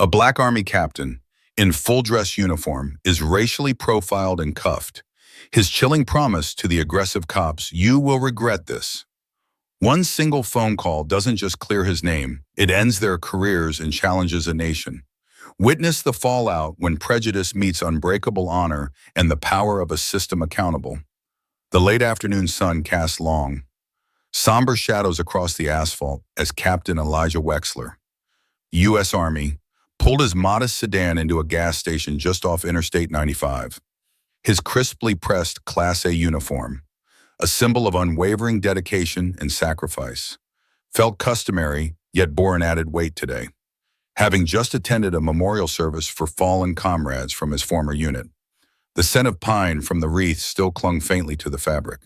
A black army captain, in full-dress uniform, is racially profiled and cuffed. His chilling promise to the aggressive cops, "You will regret this." One single phone call doesn't just clear his name, it ends their careers and challenges a nation. Witness the fallout when prejudice meets unbreakable honor and the power of a system accountable. The late afternoon sun casts long, somber shadows across the asphalt as Captain Elijah Wexler, U.S. Army, pulled his modest sedan into a gas station just off Interstate 95. His crisply pressed Class A uniform, a symbol of unwavering dedication and sacrifice, felt customary yet bore an added weight today. Having just attended a memorial service for fallen comrades from his former unit, the scent of pine from the wreath still clung faintly to the fabric.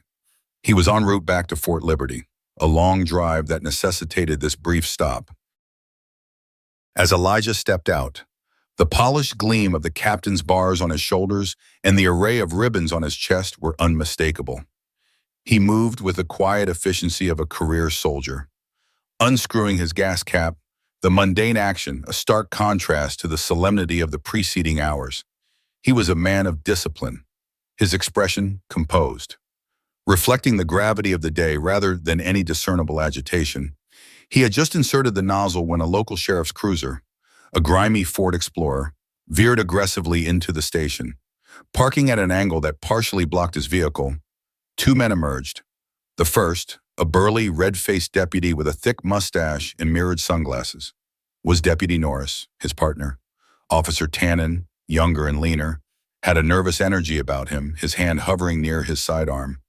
He was en route back to Fort Liberty, a long drive that necessitated this brief stop. As Elijah stepped out, the polished gleam of the captain's bars on his shoulders and the array of ribbons on his chest were unmistakable. He moved with the quiet efficiency of a career soldier, unscrewing his gas cap, the mundane action a stark contrast to the solemnity of the preceding hours. He was a man of discipline, his expression composed. Reflecting the gravity of the day rather than any discernible agitation, he had just inserted the nozzle when a local sheriff's cruiser, a grimy Ford Explorer, veered aggressively into the station. Parking at an angle that partially blocked his vehicle, two men emerged. The first, a burly, red-faced deputy with a thick mustache and mirrored sunglasses, was Deputy Norris, his partner. Officer Tannen, younger and leaner, had a nervous energy about him, his hand hovering near his sidearm.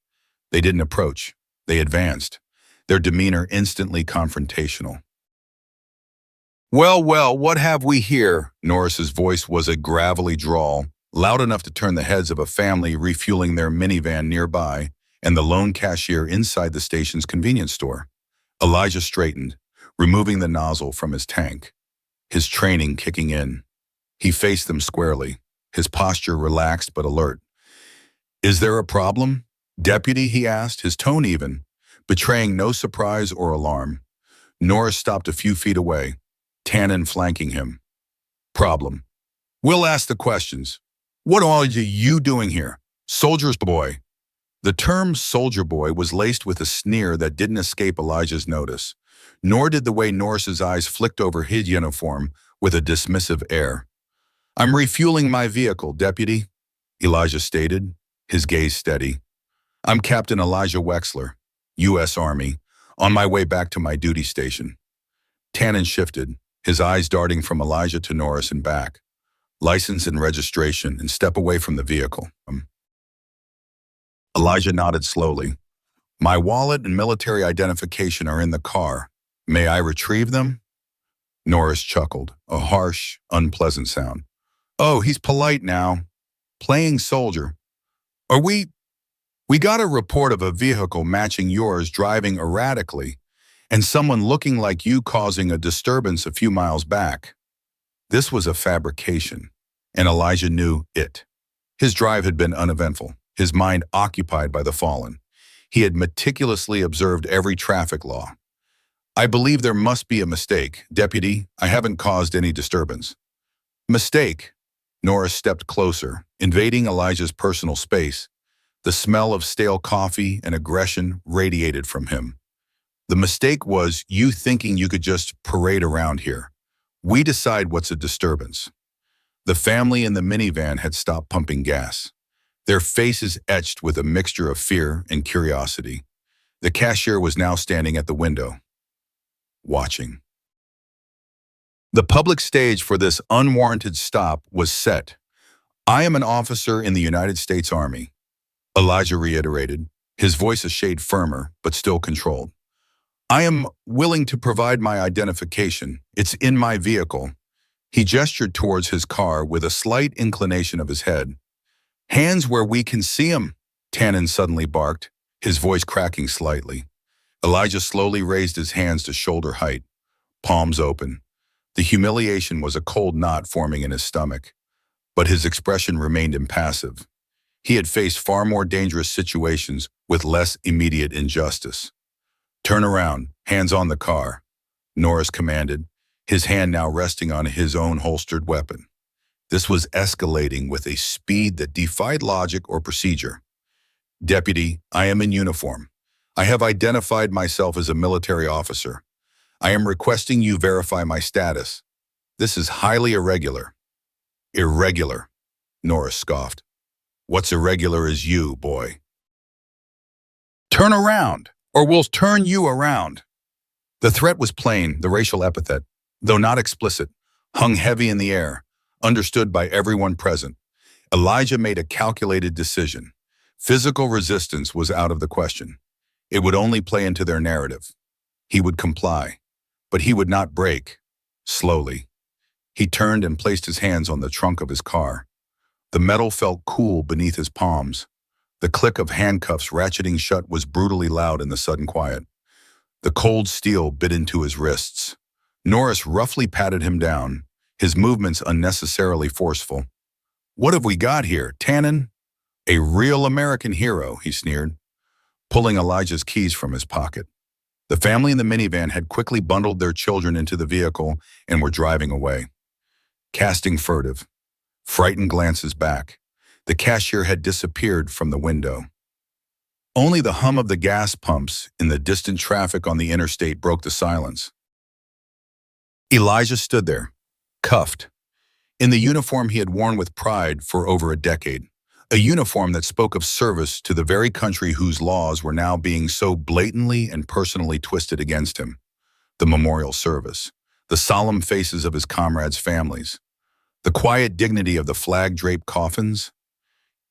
They didn't approach. They advanced, their demeanor instantly confrontational. Well, what have we here?" Norris's voice was a gravelly drawl, loud enough to turn the heads of a family refueling their minivan nearby and the lone cashier inside the station's convenience store. Elijah straightened, removing the nozzle from his tank, his training kicking in. He faced them squarely, his posture relaxed but alert. "Is there a problem, Deputy?" he asked, his tone even, betraying no surprise or alarm. Norris stopped a few feet away, Tannen flanking him. "Problem. We'll ask the questions. What are you doing here, soldier's boy?" The term soldier boy was laced with a sneer that didn't escape Elijah's notice, nor did the way Norris's eyes flicked over his uniform with a dismissive air. "I'm refueling my vehicle, Deputy," Elijah stated, his gaze steady. "I'm Captain Elijah Wexler, U.S. Army, on my way back to my duty station." Tannen shifted, his eyes darting from Elijah to Norris and back. "License and registration, and step away from the vehicle." Elijah nodded slowly. "My wallet and military identification are in the car. May I retrieve them?" Norris chuckled, a harsh, unpleasant sound. "Oh, he's polite now. Playing soldier. Are we got a report of a vehicle matching yours driving erratically, and someone looking like you causing a disturbance a few miles back." This was a fabrication, and Elijah knew it. His drive had been uneventful, his mind occupied by the fallen. He had meticulously observed every traffic law. "I believe there must be a mistake, Deputy. I haven't caused any disturbance." "Mistake?" Norris stepped closer, invading Elijah's personal space. The smell of stale coffee and aggression radiated from him. "The mistake was you thinking you could just parade around here. We decide what's a disturbance." The family in the minivan had stopped pumping gas, their faces etched with a mixture of fear and curiosity. The cashier was now standing at the window, watching. The public stage for this unwarranted stop was set. "I am an officer in the United States Army," Elijah reiterated, his voice a shade firmer but still controlled. "I am willing to provide my identification. It's in my vehicle." He gestured towards his car with a slight inclination of his head. "Hands where we can see 'em," Tannen suddenly barked, his voice cracking slightly. Elijah slowly raised his hands to shoulder height, palms open. The humiliation was a cold knot forming in his stomach, but his expression remained impassive. He had faced far more dangerous situations with less immediate injustice. "Turn around, hands on the car," Norris commanded, his hand now resting on his own holstered weapon. This was escalating with a speed that defied logic or procedure. "Deputy, I am in uniform. I have identified myself as a military officer. I am requesting you verify my status. This is highly irregular." "Irregular," Norris scoffed. "What's irregular is you, boy. Turn around, or we'll turn you around." The threat was plain, the racial epithet, though not explicit, hung heavy in the air, understood by everyone present. Elijah made a calculated decision. Physical resistance was out of the question. It would only play into their narrative. He would comply, but he would not break. Slowly, he turned and placed his hands on the trunk of his car. The metal felt cool beneath his palms. The click of handcuffs ratcheting shut was brutally loud in the sudden quiet. The cold steel bit into his wrists. Norris roughly patted him down, his movements unnecessarily forceful. "What have we got here, Tannen?" "A real American hero," he sneered, pulling Elijah's keys from his pocket. The family in the minivan had quickly bundled their children into the vehicle and were driving away. Casting furtive, frightened glances back, the cashier had disappeared from the window. Only the hum of the gas pumps in the distant traffic on the interstate broke the silence. Elijah stood there, cuffed, in the uniform he had worn with pride for over a decade, a uniform that spoke of service to the very country whose laws were now being so blatantly and personally twisted against him. The memorial service, the solemn faces of his comrades' families, the quiet dignity of the flag-draped coffins.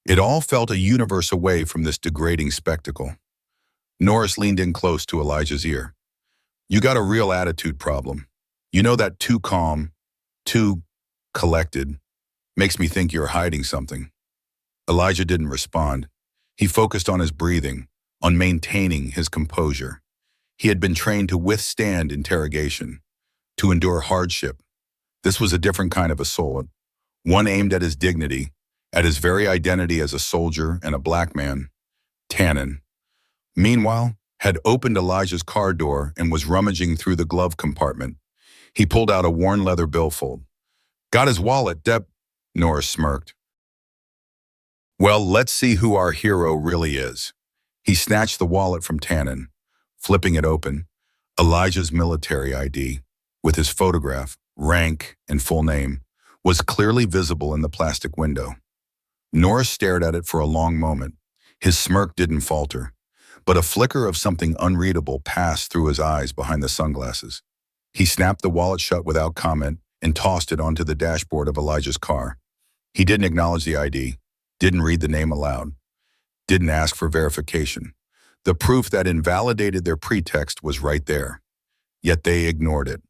It all felt a universe away from this degrading spectacle. Norris leaned in close to Elijah's ear. "You got a real attitude problem. You know that too calm, too collected, makes me think you're hiding something." Elijah didn't respond. He focused on his breathing, on maintaining his composure. He had been trained to withstand interrogation, to endure hardship. This was a different kind of assault, one aimed at his dignity, at his very identity as a soldier and a black man. Tannen, meanwhile, had opened Elijah's car door and was rummaging through the glove compartment. He pulled out a worn leather billfold. "Got his wallet, Dep," Norris smirked. "Well, let's see who our hero really is." He snatched the wallet from Tannen, flipping it open. Elijah's military ID, with his photograph, rank, and full name, was clearly visible in the plastic window. Norris stared at it for a long moment. His smirk didn't falter, but a flicker of something unreadable passed through his eyes behind the sunglasses. He snapped the wallet shut without comment and tossed it onto the dashboard of Elijah's car. He didn't acknowledge the ID, didn't read the name aloud, didn't ask for verification. The proof that invalidated their pretext was right there. Yet they ignored it.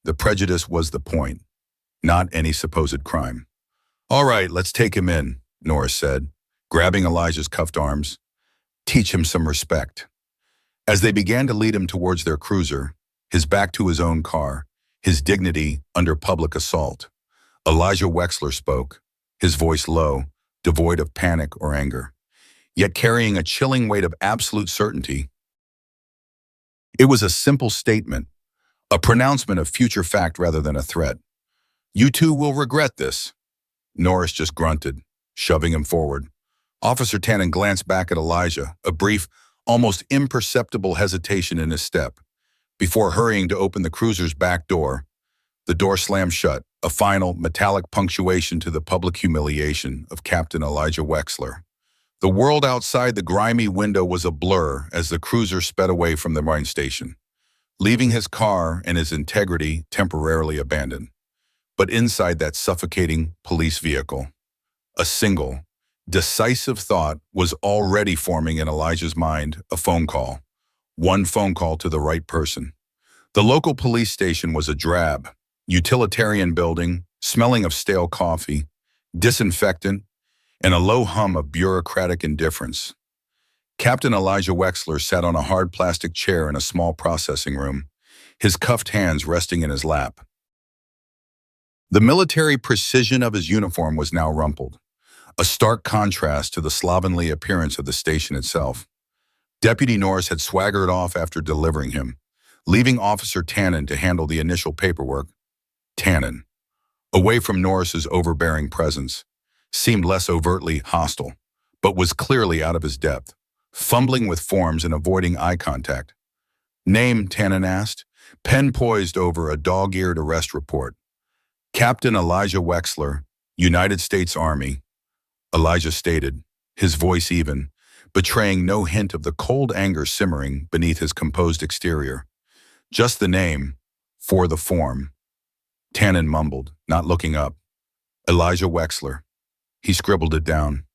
The prejudice was the point, not any supposed crime. "All right, let's take him in," Norris said, grabbing Elijah's cuffed arms. "Teach him some respect." As they began to lead him towards their cruiser, his back to his own car, his dignity under public assault, Elijah Wexler spoke, his voice low, devoid of panic or anger, yet carrying a chilling weight of absolute certainty. It was a simple statement, a pronouncement of future fact rather than a threat. "You two will regret this." Norris just grunted, shoving him forward. Officer Tannen glanced back at Elijah, a brief, almost imperceptible hesitation in his step. Before hurrying to open the cruiser's back door, the door slammed shut, a final, metallic punctuation to the public humiliation of Captain Elijah Wexler. The world outside the grimy window was a blur as the cruiser sped away from the mine station, leaving his car and his integrity temporarily abandoned. But inside that suffocating police vehicle, a single, decisive thought was already forming in Elijah's mind, a phone call. One phone call to the right person. The local police station was a drab, utilitarian building, smelling of stale coffee, disinfectant, and a low hum of bureaucratic indifference. Captain Elijah Wexler sat on a hard plastic chair in a small processing room, his cuffed hands resting in his lap. The military precision of his uniform was now rumpled, a stark contrast to the slovenly appearance of the station itself. Deputy Norris had swaggered off after delivering him, leaving Officer Tannen to handle the initial paperwork. Tannen, away from Norris's overbearing presence, seemed less overtly hostile, but was clearly out of his depth, fumbling with forms and avoiding eye contact. Name, Tannen asked, pen poised over a dog-eared arrest report. Captain Elijah Wexler, United States Army, Elijah stated, his voice even, betraying no hint of the cold anger simmering beneath his composed exterior. Just the name, for the form. Tannen mumbled, not looking up. Elijah Wexler. He scribbled it down.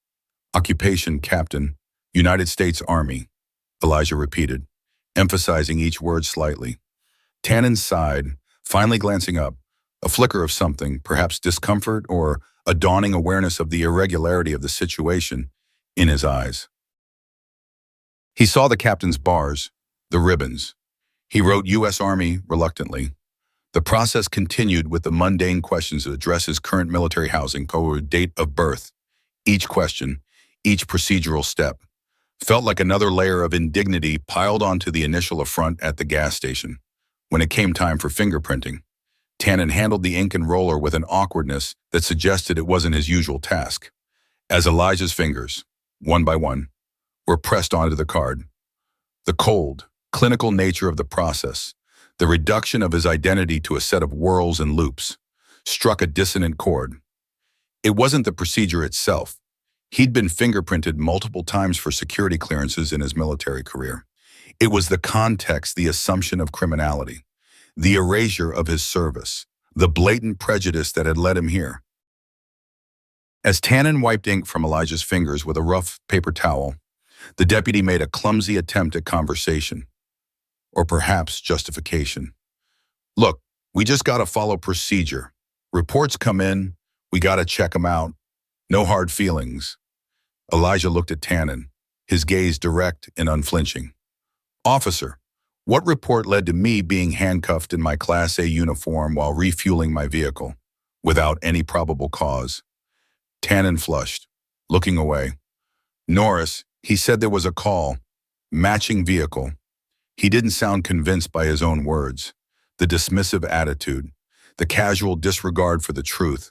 Occupation Captain, United States Army, Elijah repeated, emphasizing each word slightly. Tannen sighed, finally glancing up, a flicker of something, perhaps discomfort or a dawning awareness of the irregularity of the situation, in his eyes. He saw the captain's bars, the ribbons. He wrote U.S. Army reluctantly. The process continued with the mundane questions that address his current military housing code, date of birth. Each question, each procedural step, felt like another layer of indignity piled onto the initial affront at the gas station. When it came time for fingerprinting, Tannen handled the ink and roller with an awkwardness that suggested it wasn't his usual task. As Elijah's fingers, one by one, were pressed onto the card, the cold, clinical nature of the process, the reduction of his identity to a set of whirls and loops, struck a dissonant chord. It wasn't the procedure itself. He'd been fingerprinted multiple times for security clearances in his military career. It was the context, the assumption of criminality, the erasure of his service, the blatant prejudice that had led him here. As Tannen wiped ink from Elijah's fingers with a rough paper towel, the deputy made a clumsy attempt at conversation, or perhaps justification. Look, we just gotta follow procedure. Reports come in, we gotta check them out. No hard feelings. Elijah looked at Tannen, his gaze direct and unflinching. Officer, what report led to me being handcuffed in my Class A uniform while refueling my vehicle, without any probable cause? Tannen flushed, looking away. Norris, he said there was a call, matching vehicle. He didn't sound convinced by his own words, the dismissive attitude, the casual disregard for the truth,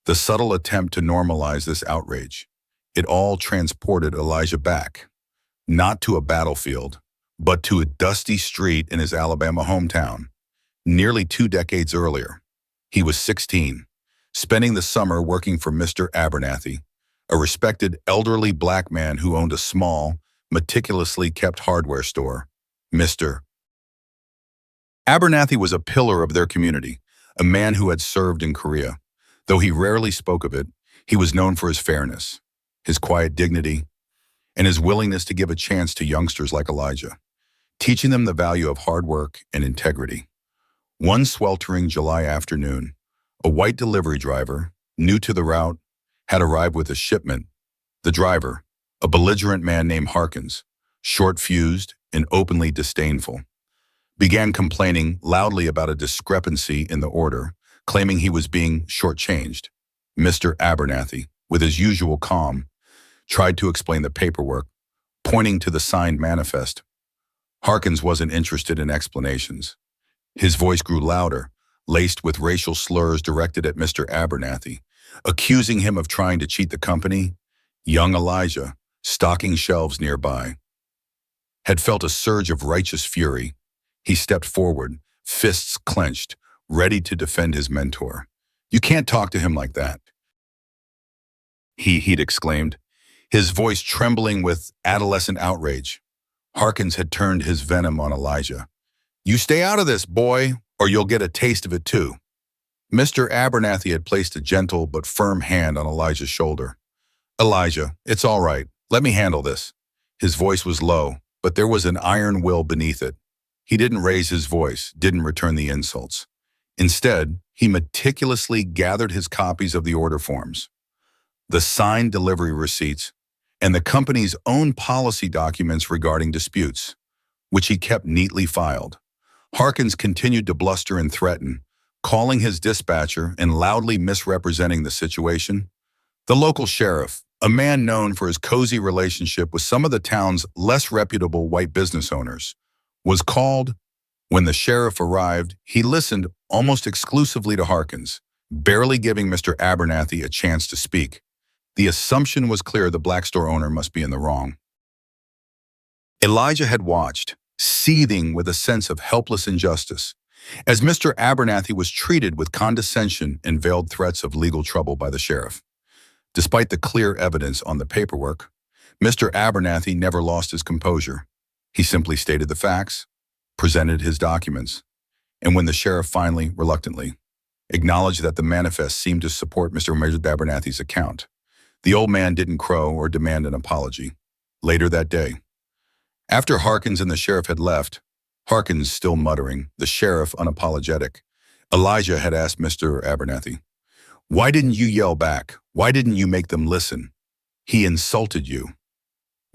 the subtle attempt to normalize this outrage. It all transported Elijah back, not to a battlefield, but to a dusty street in his Alabama hometown. Nearly 2 decades earlier, he was 16, spending the summer working for Mr. Abernathy, a respected elderly black man who owned a small, meticulously kept hardware store. Mr. Abernathy was a pillar of their community, a man who had served in Korea. Though he rarely spoke of it, he was known for his fairness, his quiet dignity, and his willingness to give a chance to youngsters like Elijah, teaching them the value of hard work and integrity. One sweltering July afternoon, a white delivery driver, new to the route, had arrived with a shipment. The driver, a belligerent man named Harkins, short-fused and openly disdainful, began complaining loudly about a discrepancy in the order, claiming he was being shortchanged. Mr. Abernathy, with his usual calm, tried to explain the paperwork, pointing to the signed manifest. Harkins wasn't interested in explanations. His voice grew louder, laced with racial slurs directed at Mr. Abernathy, accusing him of trying to cheat the company. Young Elijah, stocking shelves nearby, had felt a surge of righteous fury. He stepped forward, fists clenched, ready to defend his mentor. "You can't talk to him like that," he'd exclaimed, his voice trembling with adolescent outrage. Harkins had turned his venom on Elijah. "You stay out of this, boy, or you'll get a taste of it too." Mr. Abernathy had placed a gentle but firm hand on Elijah's shoulder. "Elijah, it's all right. Let me handle this." His voice was low, but there was an iron will beneath it. He didn't raise his voice, didn't return the insults. Instead, he meticulously gathered his copies of the order forms, the signed delivery receipts, and the company's own policy documents regarding disputes, which he kept neatly filed. Harkins continued to bluster and threaten, calling his dispatcher and loudly misrepresenting the situation. The local sheriff, a man known for his cozy relationship with some of the town's less reputable white business owners, was called. When the sheriff arrived, he listened almost exclusively to Harkins, barely giving Mr. Abernathy a chance to speak. The assumption was clear: the black store owner must be in the wrong. Elijah had watched, seething with a sense of helpless injustice, as Mr. Abernathy was treated with condescension and veiled threats of legal trouble by the sheriff. Despite the clear evidence on the paperwork, Mr. Abernathy never lost his composure. He simply stated the facts, presented his documents, and when the sheriff finally, reluctantly, acknowledged that the manifest seemed to support Mr. Abernathy's account, the old man didn't crow or demand an apology. Later that day, after Harkins and the sheriff had left, Harkins still muttering, the sheriff unapologetic, Elijah had asked Mr. Abernathy, "Why didn't you yell back? Why didn't you make them listen? He insulted you."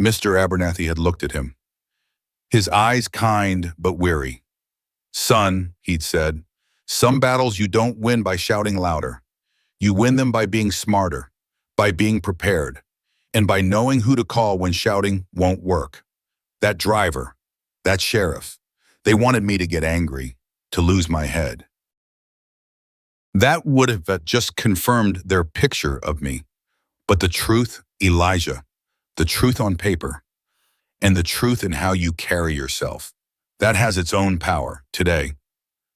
Mr. Abernathy had looked at him, his eyes kind but weary. "Son," he'd said, "some battles you don't win by shouting louder. You win them by being smarter, by being prepared, and by knowing who to call when shouting won't work. That driver, that sheriff, they wanted me to get angry, to lose my head. That would have just confirmed their picture of me. But the truth, Elijah, the truth on paper, and the truth in how you carry yourself, that has its own power today.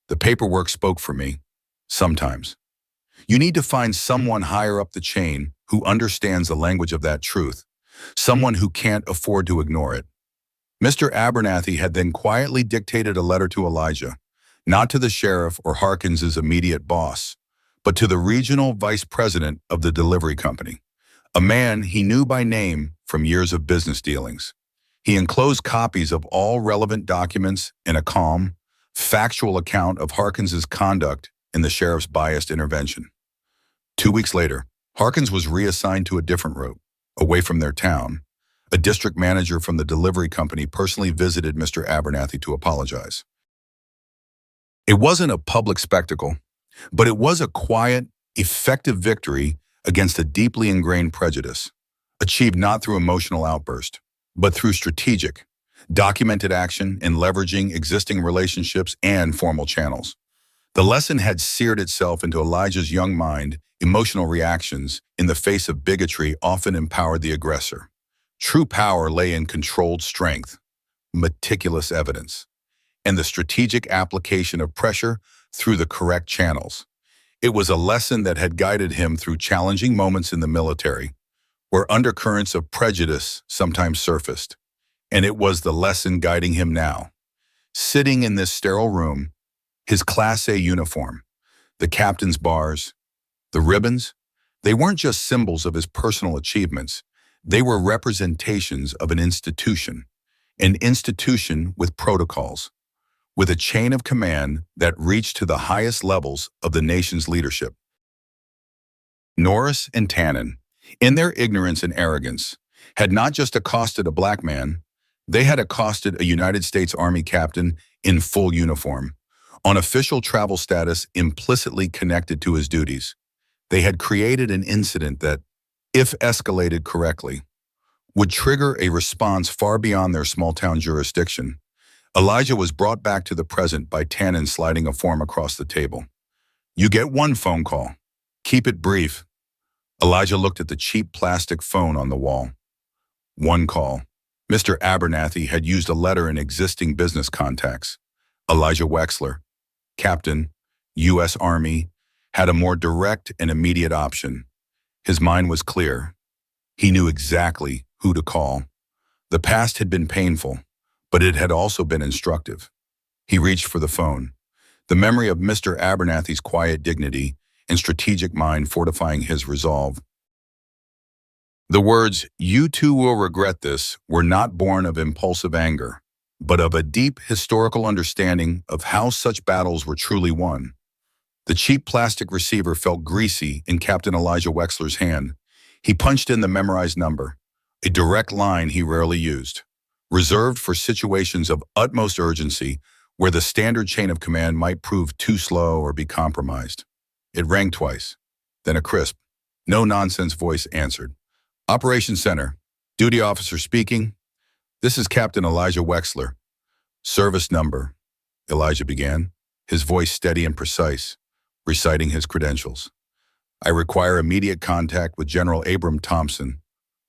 The paperwork spoke for me, sometimes. You need to find someone higher up the chain who understands the language of that truth, someone who can't afford to ignore it." Mr. Abernathy had then quietly dictated a letter to Elijah, not to the sheriff or Harkins's immediate boss, but to the regional vice president of the delivery company, a man he knew by name from years of business dealings. He enclosed copies of all relevant documents and a calm, factual account of Harkins's conduct in the sheriff's biased intervention. 2 weeks later, Harkins was reassigned to a different route, away from their town. A district manager from the delivery company personally visited Mr. Abernathy to apologize. It wasn't a public spectacle, but it was a quiet, effective victory against a deeply ingrained prejudice, achieved not through emotional outburst, but through strategic, documented action in leveraging existing relationships and formal channels. The lesson had seared itself into Elijah's young mind. Emotional reactions in the face of bigotry often empowered the aggressor. True power lay in controlled strength, meticulous evidence, and the strategic application of pressure through the correct channels. It was a lesson that had guided him through challenging moments in the military, where undercurrents of prejudice sometimes surfaced, and it was the lesson guiding him now. Sitting in this sterile room, his Class A uniform, the captain's bars, the ribbons, they weren't just symbols of his personal achievements. They were representations of an institution with protocols, with a chain of command that reached to the highest levels of the nation's leadership. Norris and Tannen, in their ignorance and arrogance, had not just accosted a black man, they had accosted a United States Army captain in full uniform, on official travel status implicitly connected to his duties. They had created an incident that, if escalated correctly, would trigger a response far beyond their small-town jurisdiction. Elijah was brought back to the present by Tannen sliding a form across the table. "You get one phone call. Keep it brief." Elijah looked at the cheap plastic phone on the wall. One call. Mr. Abernathy had used a letter in existing business contacts. Elijah Wexler, Captain, U.S. Army, had a more direct and immediate option. His mind was clear. He knew exactly who to call. The past had been painful, but it had also been instructive. He reached for the phone, the memory of Mr. Abernathy's quiet dignity and strategic mind fortifying his resolve. The words, "You too will regret this," were not born of impulsive anger, but of a deep historical understanding of how such battles were truly won. The cheap plastic receiver felt greasy in Captain Elijah Wexler's hand. He punched in the memorized number, a direct line he rarely used, reserved for situations of utmost urgency where the standard chain of command might prove too slow or be compromised. It rang twice. Then a crisp, no-nonsense voice answered. "Operations Center, duty officer speaking. This is Captain Elijah Wexler. Service number Elijah began, his voice steady and precise, reciting his credentials. I require immediate contact with General Abram Thompson,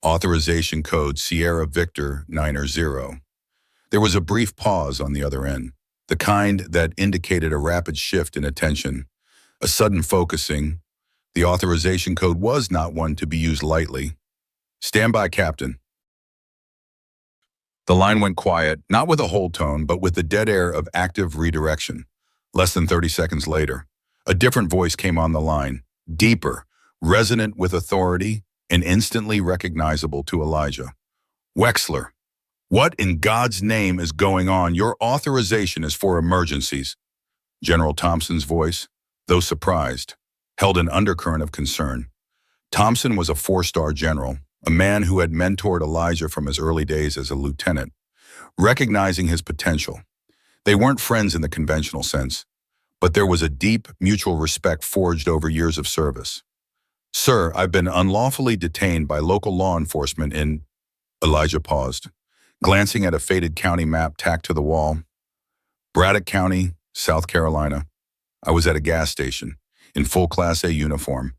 authorization code Sierra Victor 900. There was a brief pause on the other end, the kind that indicated a rapid shift in attention, a sudden focusing. The authorization code was not one to be used lightly. Stand by, Captain. The line went quiet, not with a whole tone, but with the dead air of active redirection. Less than 30 seconds later, a different voice came on the line, deeper, resonant with authority, and instantly recognizable to Elijah. Wexler, what in God's name is going on? Your authorization is for emergencies. General Thompson's voice, though surprised, held an undercurrent of concern. Thompson was a four-star general, a man who had mentored Elijah from his early days as a lieutenant. Recognizing his potential, they weren't friends in the conventional sense, but there was a deep, mutual respect forged over years of service. Sir, I've been unlawfully detained by local law enforcement in... Elijah paused, glancing at a faded county map tacked to the wall. Braddock County, South Carolina. I was at a gas station, in full Class A uniform,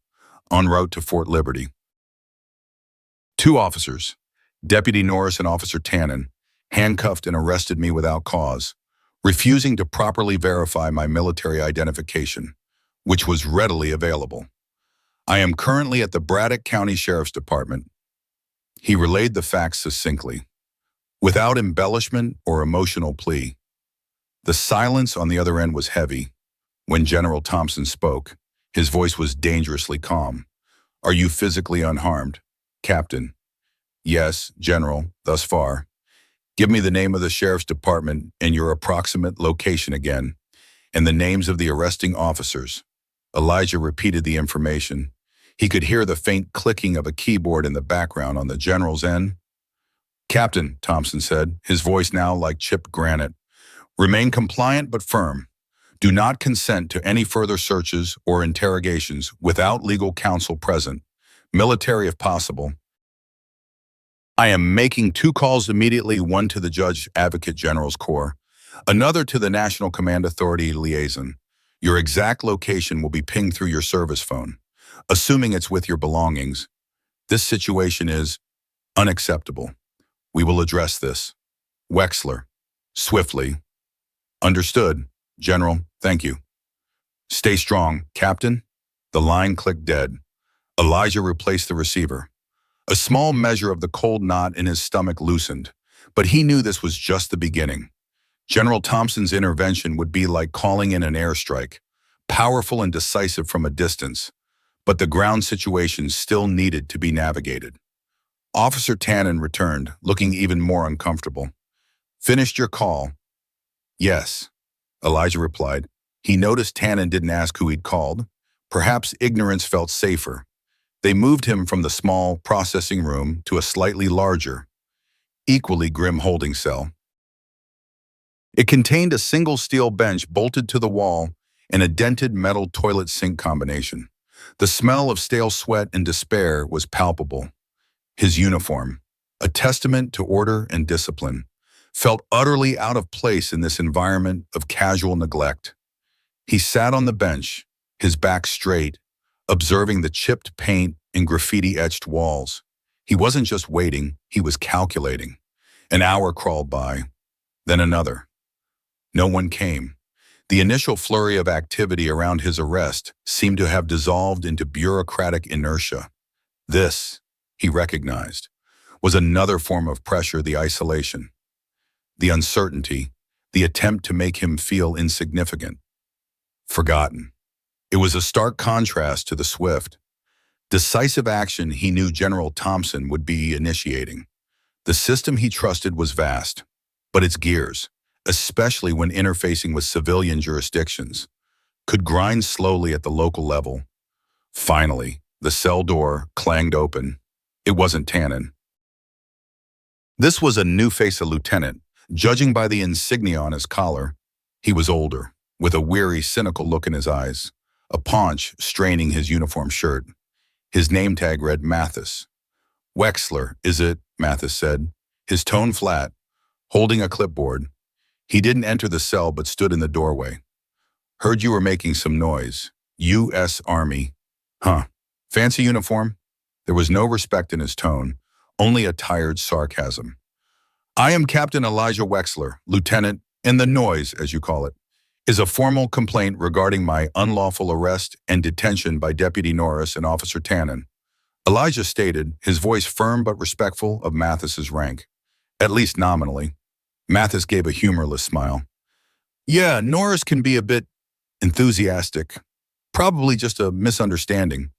en route to Fort Liberty. Two officers, Deputy Norris and Officer Tannen, handcuffed and arrested me without cause, refusing to properly verify my military identification, which was readily available. I am currently at the Braddock County Sheriff's Department. He relayed the facts succinctly, without embellishment or emotional plea. The silence on the other end was heavy. When General Thompson spoke, his voice was dangerously calm. Are you physically unharmed, Captain? Yes, General, thus far. Give me the name of the Sheriff's Department and your approximate location again, and the names of the arresting officers. Elijah repeated the information. He could hear the faint clicking of a keyboard in the background on the general's end. Captain, Thompson said, his voice now like chipped granite, remain compliant but firm. Do not consent to any further searches or interrogations without legal counsel present, military if possible. I am making 2 calls immediately, one to the Judge Advocate General's Corps, another to the National Command Authority Liaison. Your exact location will be pinged through your service phone, assuming it's with your belongings. This situation is unacceptable. We will address this. Wexler, swiftly. Understood, General, thank you. Stay strong, Captain. The line clicked dead. Elijah replaced the receiver. A small measure of the cold knot in his stomach loosened, but he knew this was just the beginning. General Thompson's intervention would be like calling in an airstrike, powerful and decisive from a distance, but the ground situation still needed to be navigated. Officer Tannen returned, looking even more uncomfortable. Finished your call? Yes, Elijah replied. He noticed Tannen didn't ask who he'd called. Perhaps ignorance felt safer. They moved him from the small processing room to a slightly larger, equally grim holding cell. It contained a single steel bench bolted to the wall and a dented metal toilet sink combination. The smell of stale sweat and despair was palpable. His uniform, a testament to order and discipline, felt utterly out of place in this environment of casual neglect. He sat on the bench, his back straight, observing the chipped paint and graffiti-etched walls. He wasn't just waiting, he was calculating. An hour crawled by, then another. No one came. The initial flurry of activity around his arrest seemed to have dissolved into bureaucratic inertia. This, he recognized, was another form of pressure, the isolation, the uncertainty, the attempt to make him feel insignificant, forgotten. It was a stark contrast to the swift, decisive action he knew General Thompson would be initiating. The system he trusted was vast, but its gears, especially when interfacing with civilian jurisdictions, could grind slowly at the local level. Finally, the cell door clanged open. It wasn't Tannen. This was a new face, a lieutenant. Judging by the insignia on his collar, he was older, with a weary, cynical look in his eyes, a paunch straining his uniform shirt. His name tag read Mathis. Wexler, is it? Mathis said, his tone flat, holding a clipboard. He didn't enter the cell but stood in the doorway. Heard you were making some noise. U.S. Army. Huh. Fancy uniform? There was no respect in his tone, only a tired sarcasm. I am Captain Elijah Wexler, Lieutenant, and the noise, as you call it, is a formal complaint regarding my unlawful arrest and detention by Deputy Norris and Officer Tannen. Elijah stated, his voice firm but respectful of Mathis's rank, at least nominally. Mathis gave a humorless smile. Yeah, Norris can be a bit enthusiastic. Probably just a misunderstanding.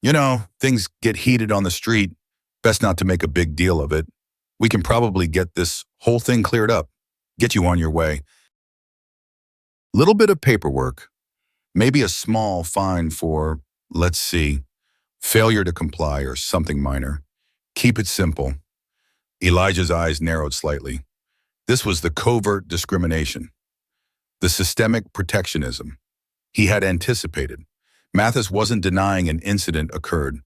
You know, things get heated on the street. Best not to make a big deal of it. We can probably get this whole thing cleared up. Get you on your way. Little bit of paperwork. Maybe a small fine for, let's see, failure to comply or something minor. Keep it simple. Elijah's eyes narrowed slightly. This was the covert discrimination. The systemic protectionism. He had anticipated. Mathis wasn't denying an incident occurred.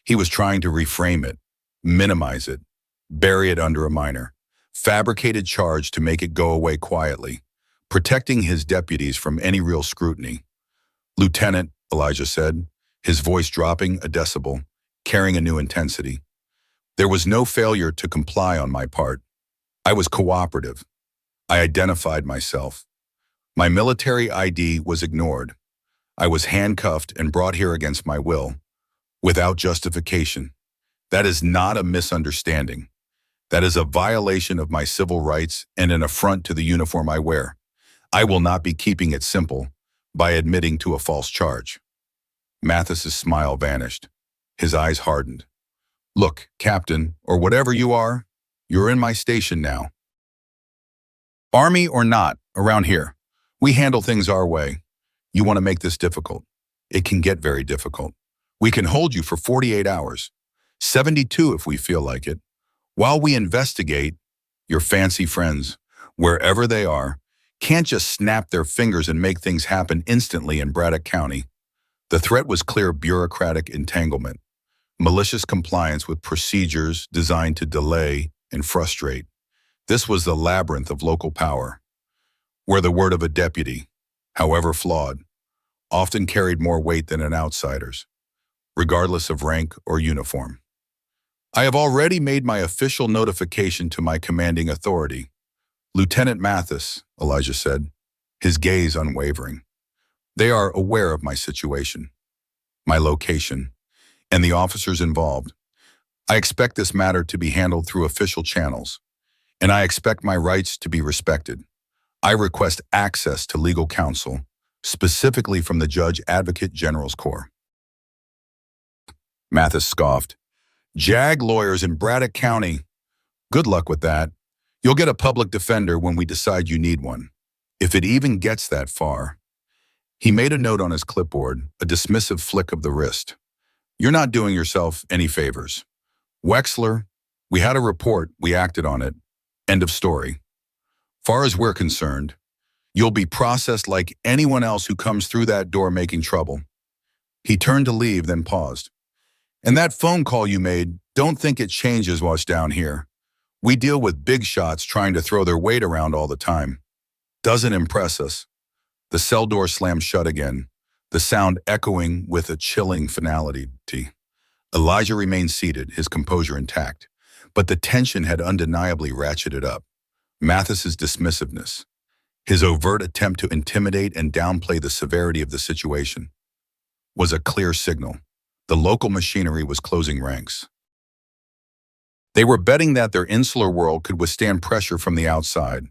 He was trying to reframe it, minimize it, bury it under a minor, fabricated charge to make it go away quietly, protecting his deputies from any real scrutiny. Lieutenant, Elijah said, his voice dropping a decibel, carrying a new intensity. There was no failure to comply on my part. I was cooperative. I identified myself. My military ID was ignored. I was handcuffed and brought here against my will, without justification. That is not a misunderstanding. That is a violation of my civil rights and an affront to the uniform I wear. I will not be keeping it simple by admitting to a false charge. Mathis's smile vanished. His eyes hardened. Look, Captain, or whatever you are, you're in my station now. Army or not, around here, we handle things our way. You want to make this difficult. It can get very difficult. We can hold you for 48 hours, 72 if we feel like it. While we investigate, your fancy friends, wherever they are, can't just snap their fingers and make things happen instantly in Braddock County. The threat was clear bureaucratic entanglement, malicious compliance with procedures designed to delay and frustrate. This was the labyrinth of local power, where the word of a deputy, however flawed, often carried more weight than an outsider's, regardless of rank or uniform. I have already made my official notification to my commanding authority. Lieutenant Mathis, Elijah said, his gaze unwavering. They are aware of my situation, my location, and the officers involved. I expect this matter to be handled through official channels, and I expect my rights to be respected. I request access to legal counsel, specifically from the Judge Advocate General's Corps. Mathis scoffed. JAG lawyers in Braddock County. Good luck with that. You'll get a public defender when we decide you need one, if it even gets that far. He made a note on his clipboard, a dismissive flick of the wrist. You're not doing yourself any favors. Wexler, we had a report, we acted on it. End of story. Far as we're concerned, you'll be processed like anyone else who comes through that door making trouble. He turned to leave, then paused. And that phone call you made, don't think it changes what's down here. We deal with big shots trying to throw their weight around all the time. Doesn't impress us. The cell door slammed shut again, the sound echoing with a chilling finality. Elijah remained seated, his composure intact, but the tension had undeniably ratcheted up. Mathis's dismissiveness, his overt attempt to intimidate and downplay the severity of the situation, was a clear signal. The local machinery was closing ranks. They were betting that their insular world could withstand pressure from the outside,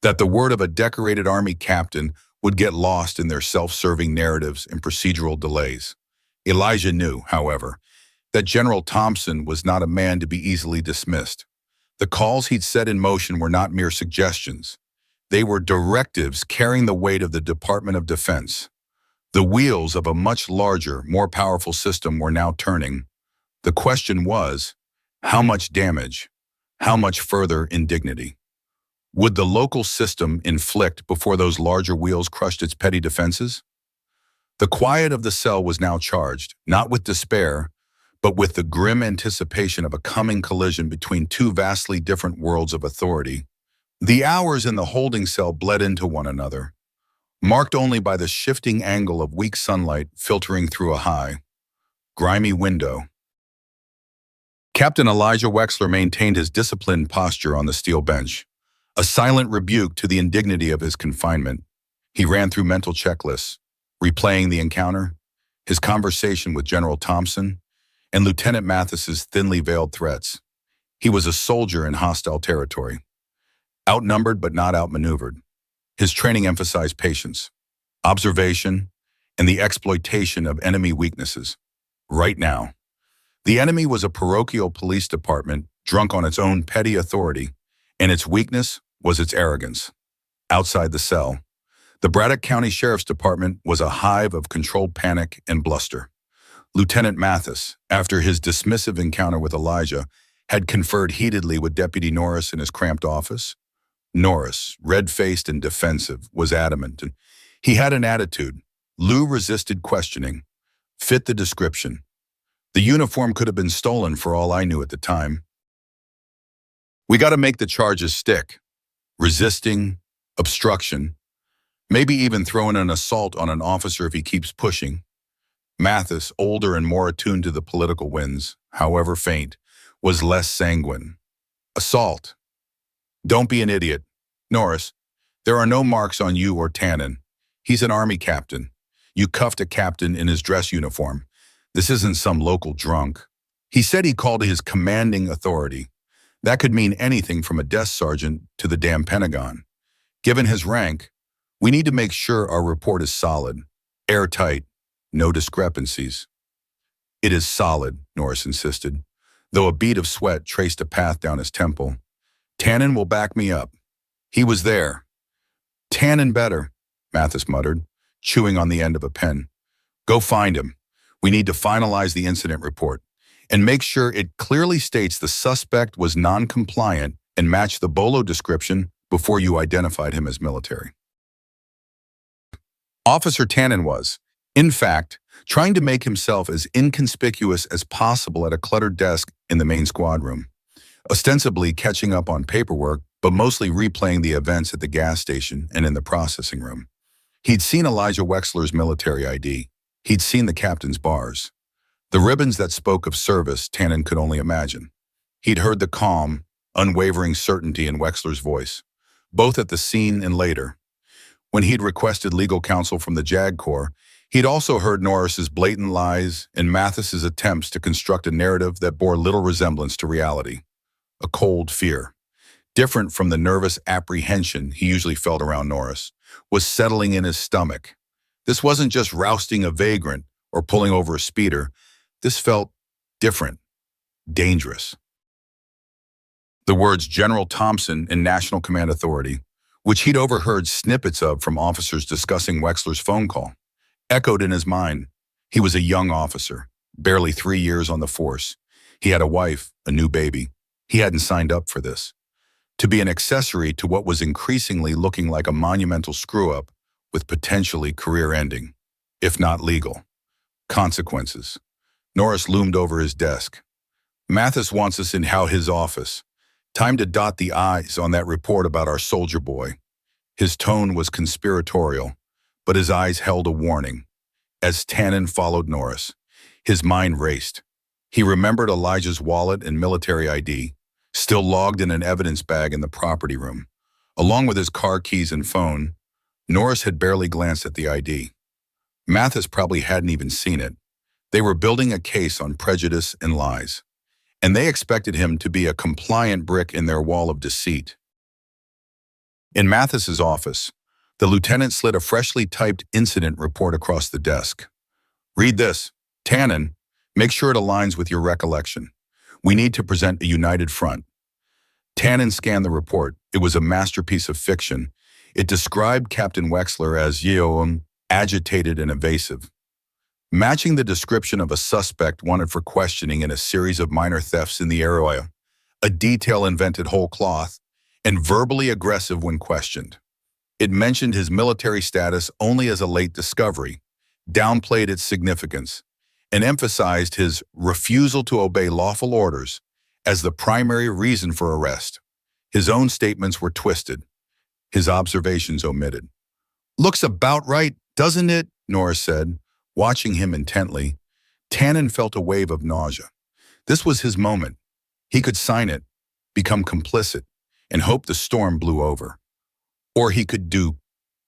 that the word of a decorated Army captain would get lost in their self-serving narratives and procedural delays. Elijah knew, however, that General Thompson was not a man to be easily dismissed. The calls he'd set in motion were not mere suggestions. They were directives carrying the weight of the Department of Defense. The wheels of a much larger, more powerful system were now turning. The question was, how much damage? How much further indignity? Would the local system inflict before those larger wheels crushed its petty defenses? The quiet of the cell was now charged, not with despair, but with the grim anticipation of a coming collision between two vastly different worlds of authority. The hours in the holding cell bled into one another, marked only by the shifting angle of weak sunlight filtering through a high, grimy window. Captain Elijah Wexler maintained his disciplined posture on the steel bench, a silent rebuke to the indignity of his confinement. He ran through mental checklists, replaying the encounter, his conversation with General Thompson, and Lieutenant Mathis's thinly veiled threats. He was a soldier in hostile territory, outnumbered but not outmaneuvered. His training emphasized patience, observation, and the exploitation of enemy weaknesses. Right now, the enemy was a parochial police department drunk on its own petty authority, and its weakness was its arrogance. Outside the cell, the Braddock County Sheriff's Department was a hive of controlled panic and bluster. Lieutenant Mathis, after his dismissive encounter with Elijah, had conferred heatedly with Deputy Norris in his cramped office. Norris, red-faced and defensive, was adamant, and he had an attitude. Lou resisted questioning. Fit the description. The uniform could have been stolen for all I knew at the time. We got to make the charges stick. Resisting, obstruction, maybe even throwing an assault on an officer if he keeps pushing. Mathis, older and more attuned to the political winds, however faint, was less sanguine. Assault. Don't be an idiot. Norris, there are no marks on you or Tannen. He's an army captain. You cuffed a captain in his dress uniform. This isn't some local drunk. He said he called his commanding authority. That could mean anything from a desk sergeant to the damn Pentagon. Given his rank, we need to make sure our report is solid, airtight, no discrepancies. It is solid, Norris insisted, though a bead of sweat traced a path down his temple. Tannen will back me up. He was there. Tannen better, Mathis muttered, chewing on the end of a pen. Go find him. We need to finalize the incident report and make sure it clearly states the suspect was non-compliant and matched the Bolo description before you identified him as military. Officer Tannen was, in fact, trying to make himself as inconspicuous as possible at a cluttered desk in the main squad room, ostensibly catching up on paperwork, but mostly replaying the events at the gas station and in the processing room. He'd seen Elijah Wexler's military ID. He'd seen the captain's bars. The ribbons that spoke of service, Tannen could only imagine. He'd heard the calm, unwavering certainty in Wexler's voice, both at the scene and later. When he'd requested legal counsel from the JAG Corps, he'd also heard Norris's blatant lies and Mathis's attempts to construct a narrative that bore little resemblance to reality. A cold fear, different from the nervous apprehension he usually felt around Norris, was settling in his stomach. This wasn't just rousting a vagrant or pulling over a speeder. This felt different, dangerous. The words General Thompson and National Command Authority, which he'd overheard snippets of from officers discussing Wexler's phone call, echoed in his mind. He was a young officer, barely 3 years on the force. He had a wife, a new baby. He hadn't signed up for this. To be an accessory to what was increasingly looking like a monumental screw-up with potentially career-ending, if not legal, consequences. Norris loomed over his desk. Mathis wants us in his office. Time to dot the I's on that report about our soldier boy. His tone was conspiratorial, but his eyes held a warning. As Tannen followed Norris, his mind raced. He remembered Elijah's wallet and military ID, still logged in an evidence bag in the property room. Along with his car keys and phone, Norris had barely glanced at the ID. Mathis probably hadn't even seen it. They were building a case on prejudice and lies, and they expected him to be a compliant brick in their wall of deceit. In Mathis's office, the lieutenant slid a freshly typed incident report across the desk. Read this. Tannen, make sure it aligns with your recollection. We need to present a united front. Tannen scanned the report. It was a masterpiece of fiction. It described Captain Wexler as agitated and evasive, matching the description of a suspect wanted for questioning in a series of minor thefts in the area, a detail invented whole cloth, and verbally aggressive when questioned. It mentioned his military status only as a late discovery, downplayed its significance, and emphasized his refusal to obey lawful orders as the primary reason for arrest. His own statements were twisted, his observations omitted. "Looks about right, doesn't it?" Norris said, watching him intently. Tannen felt a wave of nausea. This was his moment. He could sign it, become complicit, and hope the storm blew over. Or he could do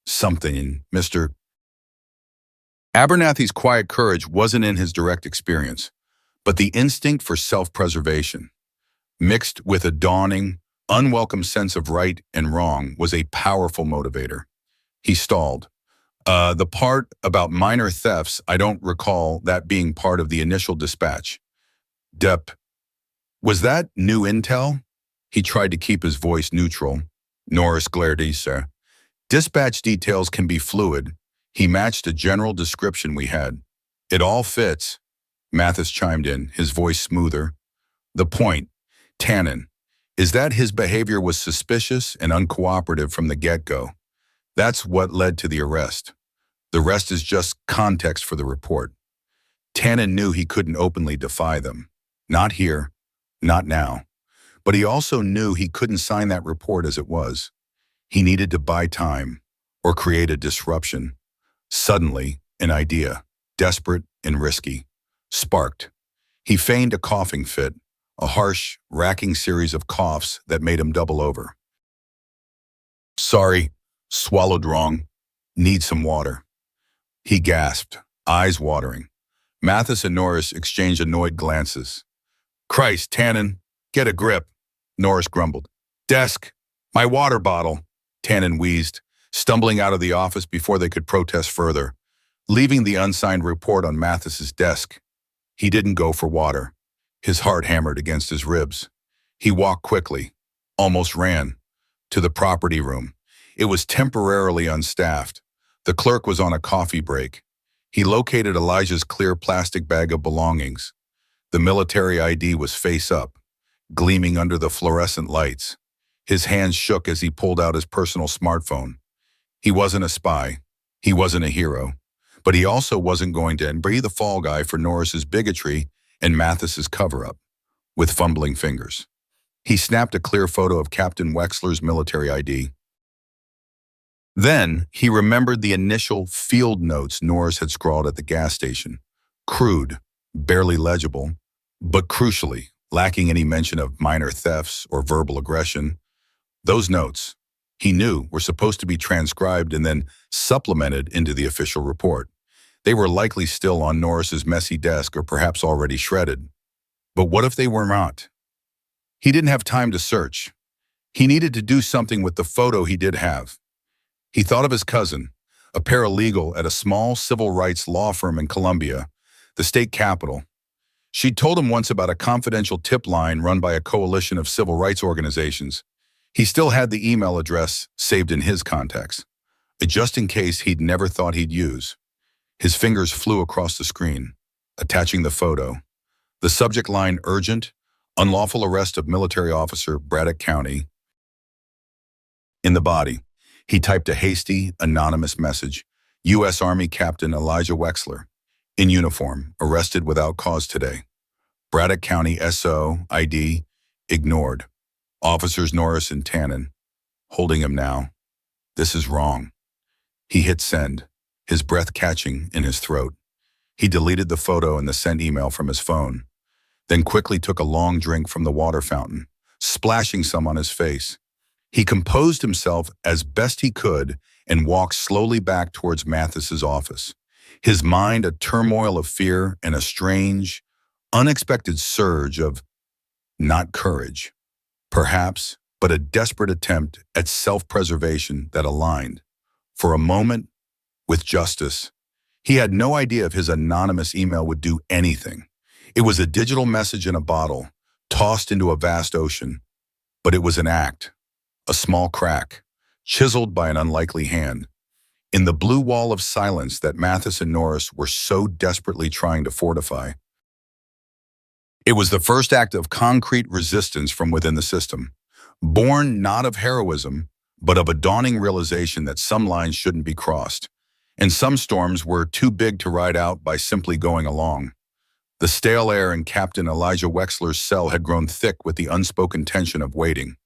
something. Mr. Abernathy's quiet courage wasn't in his direct experience, but the instinct for self-preservation, mixed with a dawning, unwelcome sense of right and wrong, was a powerful motivator. He stalled. The part about minor thefts, I don't recall that being part of the initial dispatch. Dep. Was that new intel? He tried to keep his voice neutral. Norris glared at sir. Dispatch details can be fluid. He matched a general description we had. It all fits. Mathis chimed in, his voice smoother. The point, Tannen, is that his behavior was suspicious and uncooperative from the get-go. That's what led to the arrest. The rest is just context for the report. Tannen knew he couldn't openly defy them. Not here, not now. But he also knew he couldn't sign that report as it was. He needed to buy time or create a disruption. Suddenly, an idea, desperate and risky, sparked. He feigned a coughing fit, a harsh, racking series of coughs that made him double over. Sorry, swallowed wrong. Need some water. He gasped, eyes watering. Mathis and Norris exchanged annoyed glances. Christ, Tannen, get a grip, Norris grumbled. Desk, my water bottle, Tannen wheezed, stumbling out of the office before they could protest further, leaving the unsigned report on Mathis's desk. He didn't go for water. His heart hammered against his ribs. He walked quickly, almost ran, to the property room. It was temporarily unstaffed. The clerk was on a coffee break. He located Elijah's clear plastic bag of belongings. The military ID was face up, gleaming under the fluorescent lights. His hands shook as he pulled out his personal smartphone. He wasn't a spy. He wasn't a hero. But he also wasn't going to be the fall guy for Norris's bigotry and Mathis's cover-up, with fumbling fingers. He snapped a clear photo of Captain Wexler's military ID. Then he remembered the initial field notes Norris had scrawled at the gas station. Crude, barely legible, but crucially, lacking any mention of minor thefts or verbal aggression. Those notes, he knew, were supposed to be transcribed and then supplemented into the official report. They were likely still on Norris's messy desk or perhaps already shredded. But what if they were not? He didn't have time to search. He needed to do something with the photo he did have. He thought of his cousin, a paralegal at a small civil rights law firm in Columbia, the state capital. She'd told him once about a confidential tip line run by a coalition of civil rights organizations. He still had the email address saved in his contacts, just in case he'd never thought he'd use. His fingers flew across the screen, attaching the photo. The subject line, urgent, unlawful arrest of military officer, Braddock County. In the body, he typed a hasty, anonymous message. U.S. Army Captain Elijah Wexler, in uniform, arrested without cause today. Braddock County SO, ID, ignored. Officers Norris and Tannen, holding him now. This is wrong. He hit send, his breath catching in his throat. He deleted the photo and the sent email from his phone, then quickly took a long drink from the water fountain, splashing some on his face. He composed himself as best he could and walked slowly back towards Mathis's office, his mind a turmoil of fear and a strange, unexpected surge of, not courage, perhaps, but a desperate attempt at self-preservation that aligned, for a moment, with justice. He had no idea if his anonymous email would do anything. It was a digital message in a bottle, tossed into a vast ocean. But it was an act, a small crack, chiseled by an unlikely hand, in the blue wall of silence that Mathis and Norris were so desperately trying to fortify. It was the first act of concrete resistance from within the system, born not of heroism, but of a dawning realization that some lines shouldn't be crossed, and some storms were too big to ride out by simply going along. The stale air in Captain Elijah Wexler's cell had grown thick with the unspoken tension of waiting.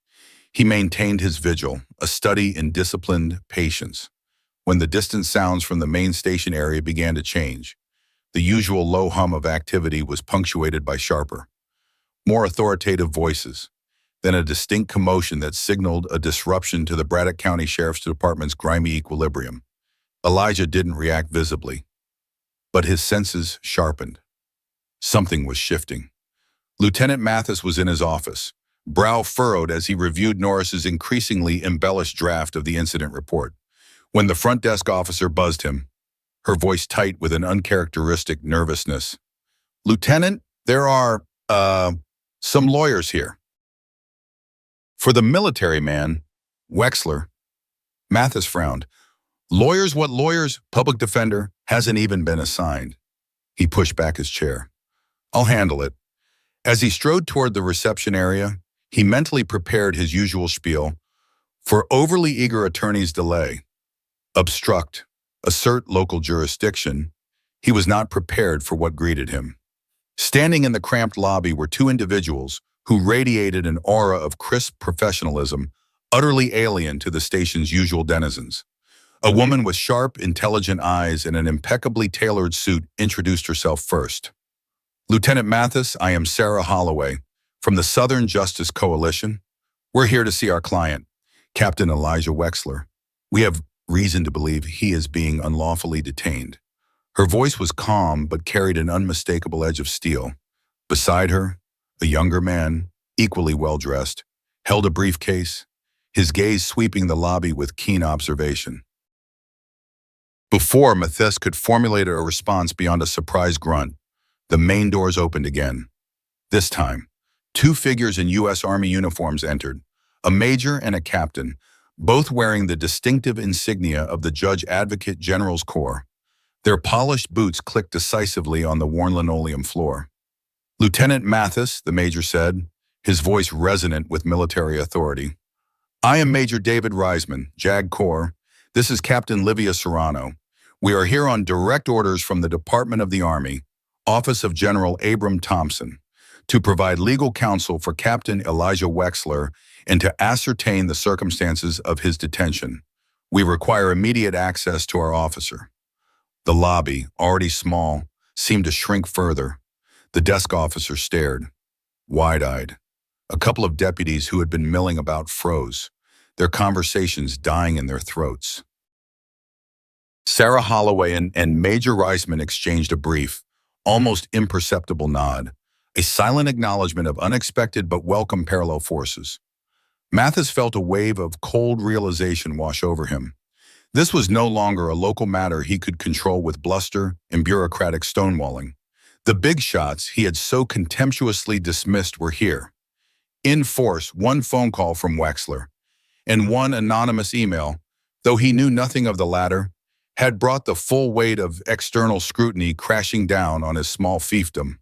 He maintained his vigil, a study in disciplined patience. When the distant sounds from the main station area began to change, the usual low hum of activity was punctuated by sharper, more authoritative voices, then a distinct commotion that signaled a disruption to the Braddock County Sheriff's Department's grimy equilibrium. Elijah didn't react visibly, but his senses sharpened. Something was shifting. Lieutenant Mathis was in his office, brow furrowed as he reviewed Norris's increasingly embellished draft of the incident report. When the front desk officer buzzed him, her voice tight with an uncharacteristic nervousness, "Lieutenant, there are, some lawyers here." For the military man, Wexler, Mathis frowned. "Lawyers, what lawyers? Public defender hasn't even been assigned." He pushed back his chair. "I'll handle it." As he strode toward the reception area, he mentally prepared his usual spiel. For overly eager attorneys delay, obstruct, assert local jurisdiction, he was not prepared for what greeted him. Standing in the cramped lobby were two individuals who radiated an aura of crisp professionalism, utterly alien to the station's usual denizens. A woman with sharp, intelligent eyes and an impeccably tailored suit introduced herself first. "Lieutenant Mathis, I am Sarah Holloway, from the Southern Justice Coalition. We're here to see our client, Captain Elijah Wexler. We have reason to believe he is being unlawfully detained." Her voice was calm but carried an unmistakable edge of steel. Beside her, a younger man, equally well-dressed, held a briefcase, his gaze sweeping the lobby with keen observation. Before Mathis could formulate a response beyond a surprised grunt, the main doors opened again. This time, two figures in U.S. Army uniforms entered, a major and a captain, both wearing the distinctive insignia of the Judge Advocate General's Corps. Their polished boots clicked decisively on the worn linoleum floor. "Lieutenant Mathis," the major said, his voice resonant with military authority. "I am Major David Reisman, JAG Corps. This is Captain Livia Serrano. We are here on direct orders from the Department of the Army, Office of General Abram Thompson, to provide legal counsel for Captain Elijah Wexler and to ascertain the circumstances of his detention. We require immediate access to our officer." The lobby, already small, seemed to shrink further. The desk officer stared, wide-eyed. A couple of deputies who had been milling about froze, their conversations dying in their throats. Sarah Holloway and Major Reisman exchanged a brief, almost imperceptible nod, a silent acknowledgement of unexpected but welcome parallel forces. Mathis felt a wave of cold realization wash over him. This was no longer a local matter he could control with bluster and bureaucratic stonewalling. The big shots he had so contemptuously dismissed were here. In force, one phone call from Wexler and one anonymous email, though he knew nothing of the latter, had brought the full weight of external scrutiny crashing down on his small fiefdom.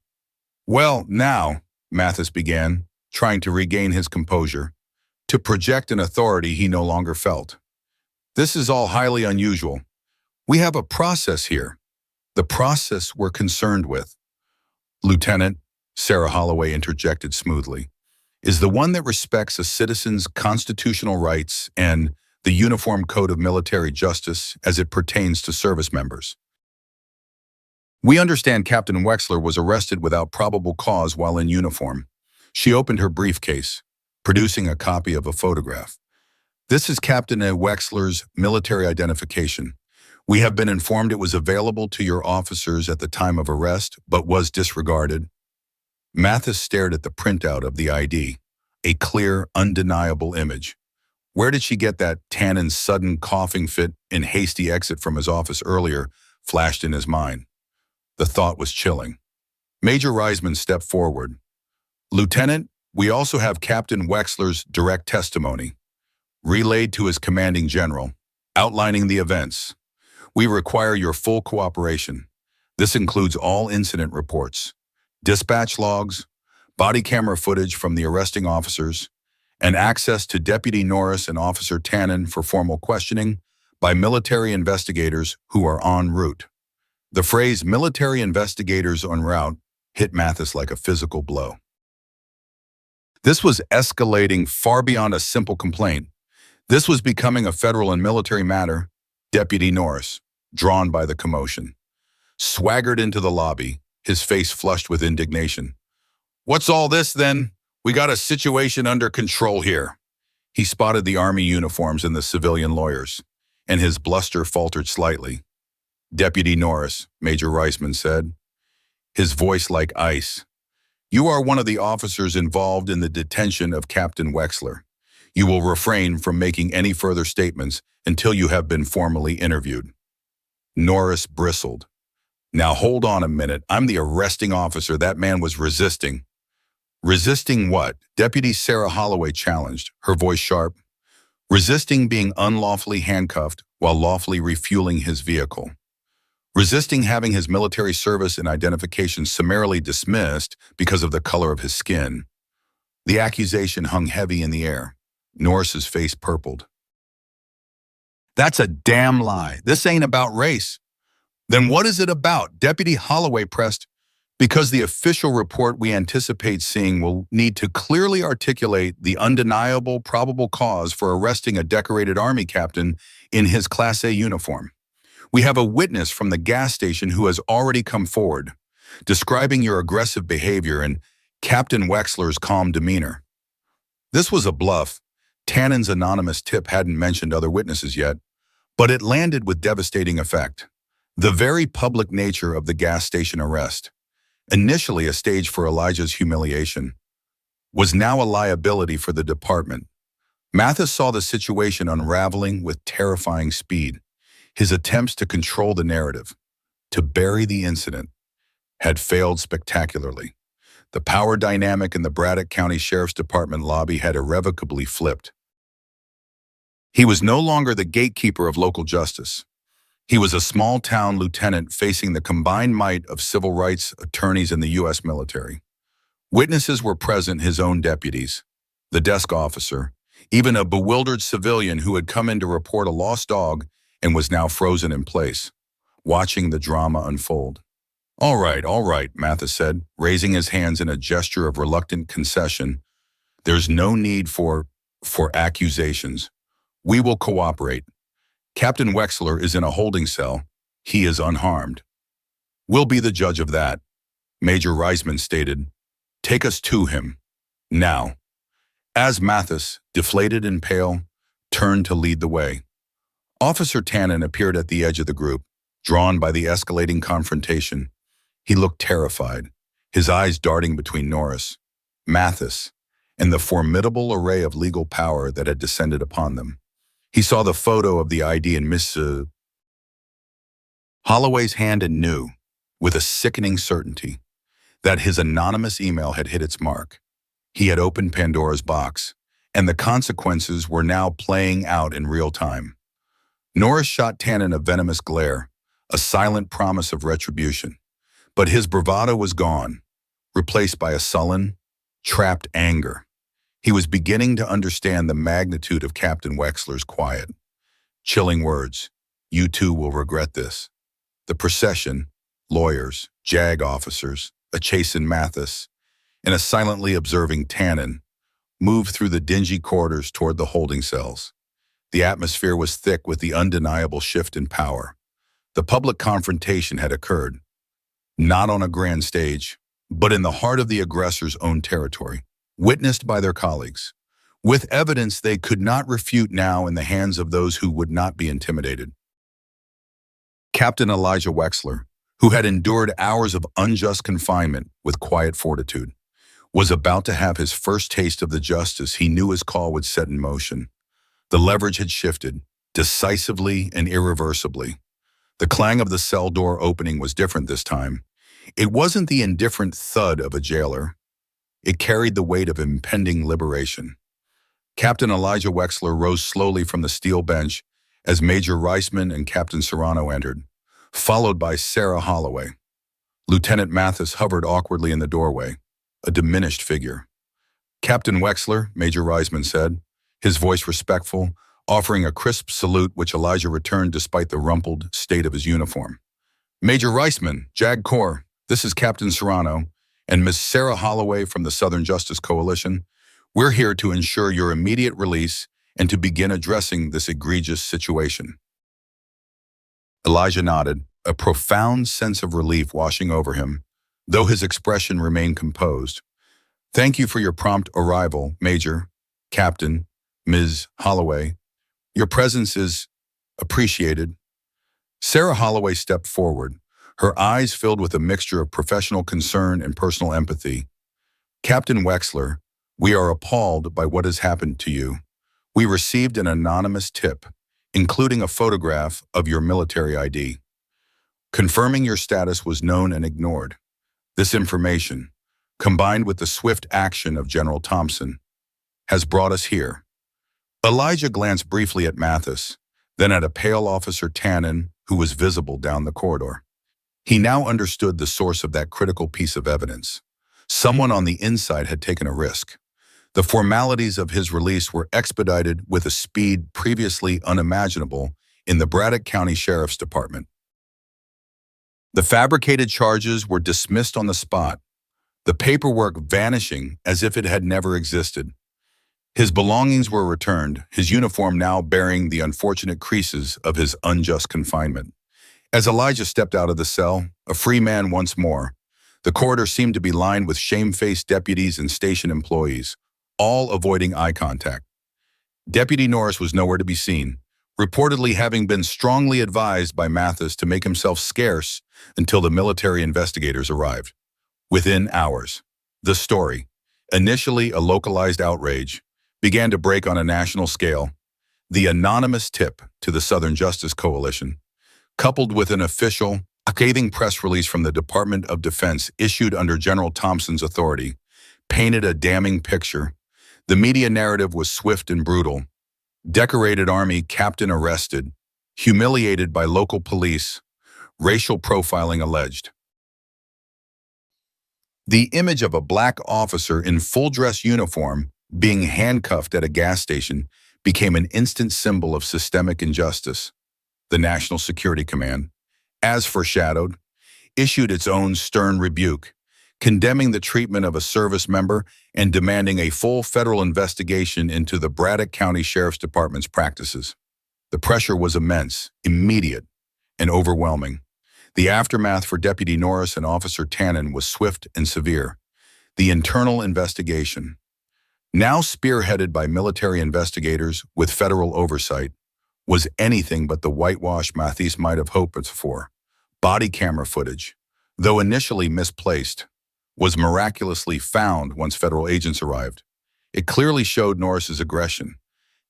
"Well, now," Mathis began, trying to regain his composure, to project an authority he no longer felt. "This is all highly unusual. We have a process here. The process we're concerned with." "Lieutenant," Sarah Holloway interjected smoothly, "is the one that respects a citizen's constitutional rights and the Uniform Code of Military Justice as it pertains to service members. We understand Captain Wexler was arrested without probable cause while in uniform." She opened her briefcase, producing a copy of a photograph. "This is Captain Wexler's military identification. We have been informed it was available to your officers at the time of arrest, but was disregarded." Mathis stared at the printout of the ID, a clear, undeniable image. Where did she get that Tannen's sudden coughing fit and hasty exit from his office earlier flashed in his mind. The thought was chilling. Major Reisman stepped forward. "Lieutenant, we also have Captain Wexler's direct testimony, relayed to his commanding general, outlining the events. We require your full cooperation. This includes all incident reports, dispatch logs, body camera footage from the arresting officers, and access to Deputy Norris and Officer Tannen for formal questioning by military investigators who are en route." The phrase "military investigators en route" hit Mathis like a physical blow. This was escalating far beyond a simple complaint. This was becoming a federal and military matter. Deputy Norris, drawn by the commotion, swaggered into the lobby, his face flushed with indignation. "What's all this, then? We got a situation under control here." He spotted the army uniforms and the civilian lawyers, and his bluster faltered slightly. "Deputy Norris," Major Reisman said, his voice like ice, "you are one of the officers involved in the detention of Captain Wexler. You will refrain from making any further statements until you have been formally interviewed." Norris bristled. "Now hold on a minute. I'm the arresting officer. That man was resisting." "Resisting what?" Deputy Sarah Holloway challenged, her voice sharp. "Resisting being unlawfully handcuffed while lawfully refueling his vehicle. Resisting having his military service and identification summarily dismissed because of the color of his skin." The accusation hung heavy in the air. Norris's face purpled. "That's a damn lie. This ain't about race." "Then what is it about?" Deputy Holloway pressed. "Because the official report we anticipate seeing will need to clearly articulate the undeniable probable cause for arresting a decorated Army captain in his Class A uniform. We have a witness from the gas station who has already come forward, describing your aggressive behavior and Captain Wexler's calm demeanor." This was a bluff. Tannen's anonymous tip hadn't mentioned other witnesses yet, but it landed with devastating effect. The very public nature of the gas station arrest, initially a stage for Elijah's humiliation, was now a liability for the department. Mathis saw the situation unraveling with terrifying speed. His attempts to control the narrative, to bury the incident, had failed spectacularly. The power dynamic in the Braddock County Sheriff's Department lobby had irrevocably flipped. He was no longer the gatekeeper of local justice. He was a small-town lieutenant facing the combined might of civil rights attorneys in the U.S. military. Witnesses were present, his own deputies, the desk officer, even a bewildered civilian who had come in to report a lost dog and was now frozen in place, watching the drama unfold. All right, Mathis said, raising his hands in a gesture of reluctant concession. "There's no need for accusations. We will cooperate. Captain Wexler is in a holding cell. He is unharmed. We'll be the judge of that," Major Reisman stated. "Take us to him. Now." As Mathis, deflated and pale, turned to lead the way, Officer Tannen appeared at the edge of the group, drawn by the escalating confrontation. He looked terrified, his eyes darting between Norris, Mathis, and the formidable array of legal power that had descended upon them. He saw the photo of the ID in Miss Holloway's hand and knew, with a sickening certainty, that his anonymous email had hit its mark. He had opened Pandora's box, and the consequences were now playing out in real time. Norris shot Tannen a venomous glare, a silent promise of retribution. But his bravado was gone, replaced by a sullen, trapped anger. He was beginning to understand the magnitude of Captain Wexler's quiet, chilling words. "You too will regret this." The procession, lawyers, JAG officers, a chastened Mathis, and a silently observing Tannen, moved through the dingy corridors toward the holding cells. The atmosphere was thick with the undeniable shift in power. The public confrontation had occurred, not on a grand stage, but in the heart of the aggressor's own territory, witnessed by their colleagues, with evidence they could not refute now in the hands of those who would not be intimidated. Captain Elijah Wexler, who had endured hours of unjust confinement with quiet fortitude, was about to have his first taste of the justice he knew his call would set in motion. The leverage had shifted, decisively and irreversibly. The clang of the cell door opening was different this time. It wasn't the indifferent thud of a jailer. It carried the weight of impending liberation. Captain Elijah Wexler rose slowly from the steel bench as Major Reisman and Captain Serrano entered, followed by Sarah Holloway. Lieutenant Mathis hovered awkwardly in the doorway, a diminished figure. "Captain Wexler," Major Reisman said, his voice respectful, offering a crisp salute which Elijah returned despite the rumpled state of his uniform. "Major Reisman, JAG Corps, this is Captain Serrano, and Miss Sarah Holloway from the Southern Justice Coalition. We're here to ensure your immediate release and to begin addressing this egregious situation." Elijah nodded, a profound sense of relief washing over him, though his expression remained composed. "Thank you for your prompt arrival, Major, Captain, Ms. Holloway. Your presence is appreciated." Sarah Holloway stepped forward, her eyes filled with a mixture of professional concern and personal empathy. "Captain Wexler, we are appalled by what has happened to you. We received an anonymous tip, including a photograph of your military ID, confirming your status was known and ignored. This information, combined with the swift action of General Thompson, has brought us here." Elijah glanced briefly at Mathis, then at a pale Officer Tannen who was visible down the corridor. He now understood the source of that critical piece of evidence. Someone on the inside had taken a risk. The formalities of his release were expedited with a speed previously unimaginable in the Braddock County Sheriff's Department. The fabricated charges were dismissed on the spot, the paperwork vanishing as if it had never existed. His belongings were returned, his uniform now bearing the unfortunate creases of his unjust confinement. As Elijah stepped out of the cell, a free man once more, the corridor seemed to be lined with shamefaced deputies and station employees, all avoiding eye contact. Deputy Norris was nowhere to be seen, reportedly having been strongly advised by Mathis to make himself scarce until the military investigators arrived. Within hours, the story, initially a localized outrage, began to break on a national scale. The anonymous tip to the Southern Justice Coalition, coupled with an official, scathing press release from the Department of Defense issued under General Thompson's authority, painted a damning picture. The media narrative was swift and brutal. Decorated Army captain arrested, humiliated by local police, racial profiling alleged. The image of a black officer in full-dress uniform being handcuffed at a gas station became an instant symbol of systemic injustice. The National Security Command, as foreshadowed, issued its own stern rebuke, condemning the treatment of a service member and demanding a full federal investigation into the Braddock County Sheriff's Department's practices. The pressure was immense, immediate, and overwhelming. The aftermath for Deputy Norris and Officer Tannen was swift and severe. The internal investigation, now spearheaded by military investigators with federal oversight, was anything but the whitewash Mathis might have hoped for. Body camera footage, though initially misplaced, was miraculously found once federal agents arrived. It clearly showed Norris's aggression,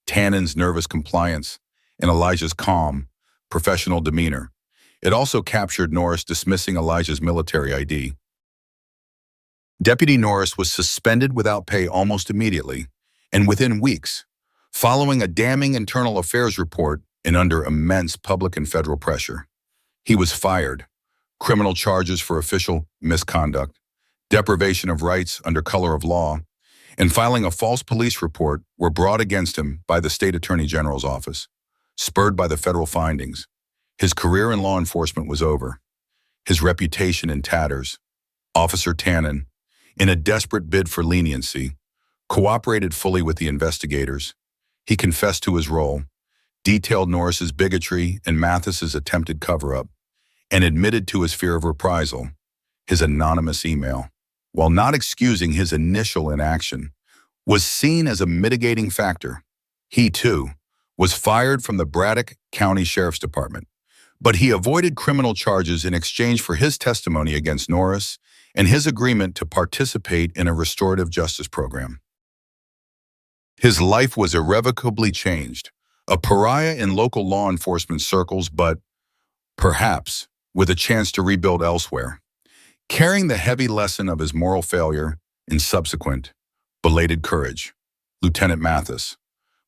Tannen's nervous compliance, and Elijah's calm, professional demeanor. It also captured Norris dismissing Elijah's military ID. Deputy Norris was suspended without pay almost immediately, and within weeks, following a damning internal affairs report and under immense public and federal pressure. He was fired. Criminal charges for official misconduct, deprivation of rights under color of law, and filing a false police report were brought against him by the State Attorney General's office. Spurred by the federal findings, his career in law enforcement was over. His reputation in tatters. Officer Tannen, in a desperate bid for leniency, cooperated fully with the investigators. He confessed to his role, detailed Norris's bigotry and Mathis's attempted cover-up, and admitted to his fear of reprisal, his anonymous email, while not excusing his initial inaction, was seen as a mitigating factor. He, too, was fired from the Braddock County Sheriff's Department, but he avoided criminal charges in exchange for his testimony against Norris and his agreement to participate in a restorative justice program. His life was irrevocably changed, a pariah in local law enforcement circles, but perhaps with a chance to rebuild elsewhere, carrying the heavy lesson of his moral failure in subsequent, belated courage. Lieutenant Mathis,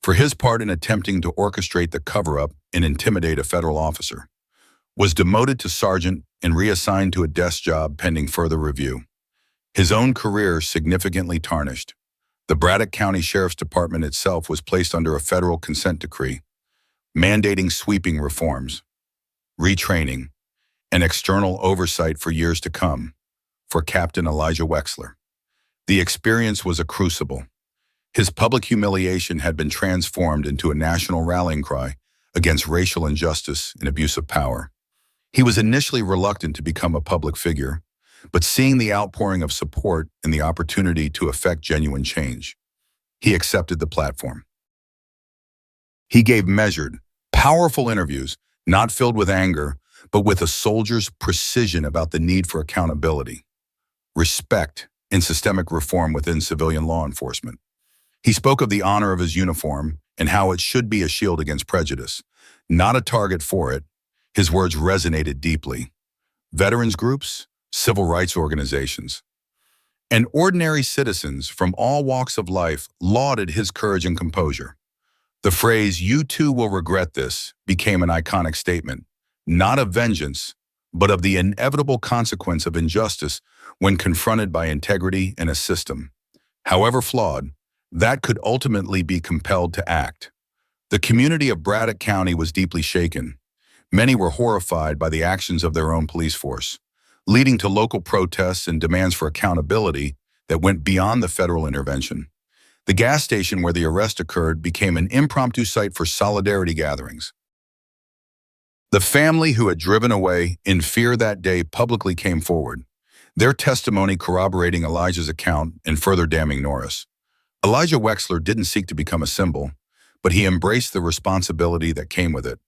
for his part in attempting to orchestrate the cover-up and intimidate a federal officer, was demoted to sergeant and reassigned to a desk job pending further review. His own career significantly tarnished. The Braddock County Sheriff's Department itself was placed under a federal consent decree, mandating sweeping reforms, retraining, and external oversight for years to come for Captain Elijah Wexler. The experience was a crucible. His public humiliation had been transformed into a national rallying cry against racial injustice and abuse of power. He was initially reluctant to become a public figure, but seeing the outpouring of support and the opportunity to effect genuine change, he accepted the platform. He gave measured, powerful interviews, not filled with anger, but with a soldier's precision about the need for accountability, respect, and systemic reform within civilian law enforcement. He spoke of the honor of his uniform and how it should be a shield against prejudice, not a target for it. His words resonated deeply. Veterans groups, civil rights organizations, and ordinary citizens from all walks of life lauded his courage and composure. The phrase, "You too will regret this," became an iconic statement, not of vengeance, but of the inevitable consequence of injustice when confronted by integrity and a system, however flawed, that could ultimately be compelled to act. The community of Braddock County was deeply shaken. Many were horrified by the actions of their own police force, leading to local protests and demands for accountability that went beyond the federal intervention. The gas station where the arrest occurred became an impromptu site for solidarity gatherings. The family who had driven away in fear that day publicly came forward, their testimony corroborating Elijah's account and further damning Norris. Elijah Wexler didn't seek to become a symbol, but he embraced the responsibility that came with it.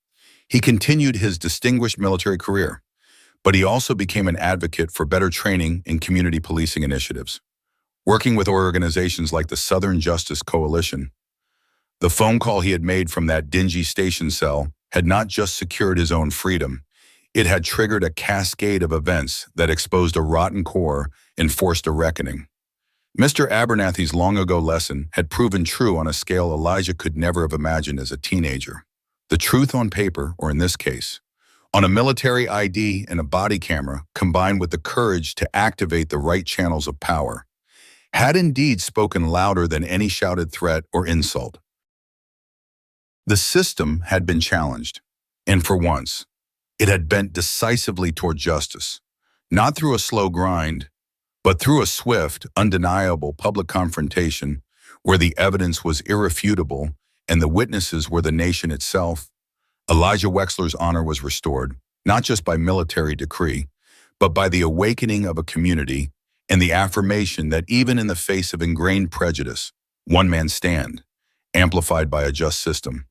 He continued his distinguished military career, but he also became an advocate for better training and community policing initiatives. Working with organizations like the Southern Justice Coalition, the phone call he had made from that dingy station cell had not just secured his own freedom, it had triggered a cascade of events that exposed a rotten core and forced a reckoning. Mr. Abernathy's long-ago lesson had proven true on a scale Elijah could never have imagined as a teenager. The truth on paper, or in this case, on a military ID and a body camera, combined with the courage to activate the right channels of power, had indeed spoken louder than any shouted threat or insult. The system had been challenged, and for once, it had bent decisively toward justice, not through a slow grind, but through a swift, undeniable public confrontation where the evidence was irrefutable and the witnesses were the nation itself. Elijah Wexler's honor was restored, not just by military decree, but by the awakening of a community and the affirmation that even in the face of ingrained prejudice, one man's stand, amplified by a just system,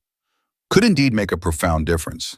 could indeed make a profound difference.